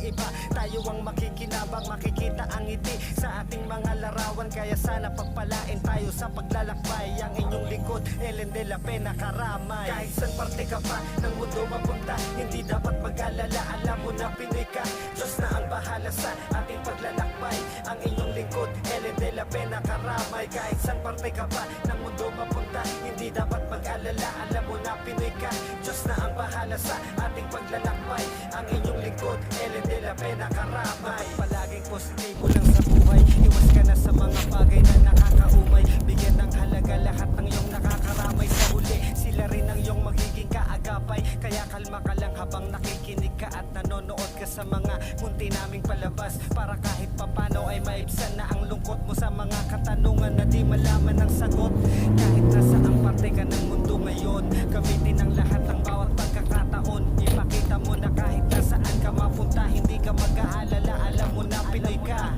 iba. Tayo ang makikinabang, makikita ang ngiti sa ating mga larawan. Kaya sana pagpalain tayo sa paglalakbay. Ang inyong likod, Ellen de la Pena Karamay. Kahit saan parte ka pa ng mundo mapunta, hindi dapat mag-alala. Alam mo na Pinoy ka, Diyos na ang bahala sa ating paglalakbay. Ang inyong likod, Ellen de la Pena Karamay. Kahit saan parte ka pa ng mundo mapunta, hindi dapat mag-alala. Alam mo na Pinoy ka, Diyos na ang bahala sa ating paglalakbay. Ang inyong likod, Ellen de la Pena Karamay. Palaging positibo lang sa buhay, iwas ka na sa mga bagay na nakakaumay. Bigyan ng halaga lahat ng iyong nakakaramay. Sa huli, sila rin ang iyong magiging kaagapay. Kaya kalma ka lang habang nakikinig ka at nanonood ka sa mga munti naming palabas. Para kahit papano ay maibsan na ang lungkot mo sa mga katanungan na di malaman ang sagot. Kahit nasa ang parte ka ng mundo ngayon, gamitin ang lahat ng bawat pagkakataon. Ipakita mo na kahit nasaan ka mapunta, hindi ka mag-aalala. Alam mo na Pinoy ka.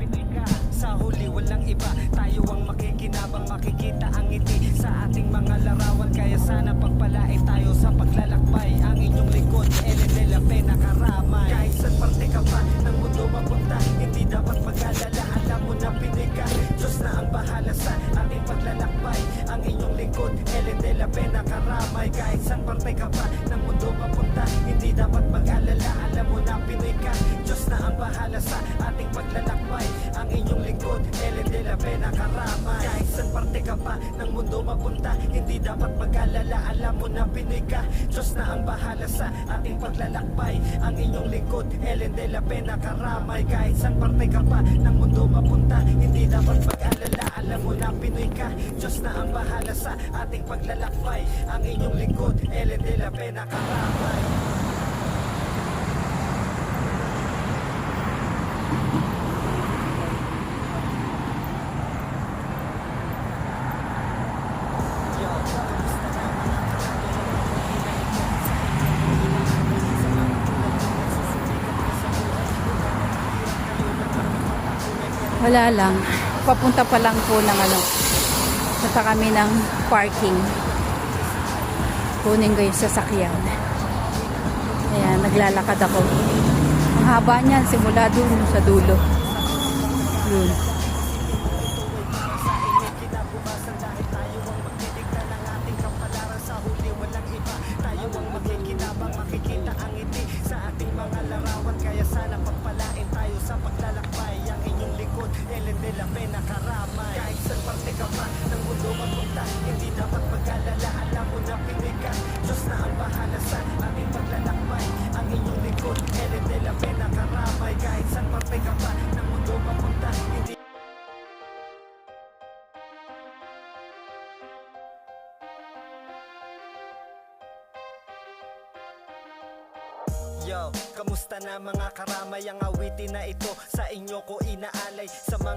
Sa huli walang iba, tayo ang makikinabang, makikita ang ngiti sa ating mga larawan. Kaya sana pagpalain tayo sa paglalakbay. Ang inyong likod, Ellen de la Pena Karamay. Kahit saan parte ka pa ng mundo mapunta, hindi dapat mag-alala. Alam mo na Pinoy ka, Diyos na ang bahala sa ating paglalakbay. Ang inyong likod, Ellen de la Pena Karamay. Kahit saan parte ka pa ng mundo mapunta, hindi dapat mag-alala. Alam mo na Pinoy ka, Diyos na ang bahala sa ating paglalakbay. Ang inyong likod, Ellen de la Pena Karamay. Kahit saan parte ka pa ng mundo mapunta, hindi dapat mag-alala. Alam mo na Pinoy ka, Diyos na ang bahala sa ating paglalakbay. Ang inyong likod, Ellen de la Pena Karamay. Kahit saan parte ka pa ng mundo mapunta, hindi dapat mag-alala. Alam mo na Pinoy ka, Diyos na ang bahala sa ating paglalakbay. Ang inyong likod, Ellen de la Pena Karamay. Wala lang. Papunta pa lang po ng Punta kami ng parking. Kunin ko yung sasakyan. Ayan, naglalakad ako. Ang haba niyan, simula dun sa dulo. Yun. Makikita ang ngiti sa ating mga larawan. Kaya sana pagpalain tayo sa paglalakbay. Ang inyong likod, Ellen de la Pena Karamay. Kahit saan parte ka pa ng mundo mapunta, hindi dapat mag-alala. Alam mo na Pinoy ka, Diyos na ang bahala sa ating paglalakbay. Ang inyong likod, Ellen de la Pena Karamay. Kahit saan parte ka pa ng mundo mapunta, hindi Yo, kamusta na mga karamay? Ang awitin na ito sa inyo ko inaalay. Sa mga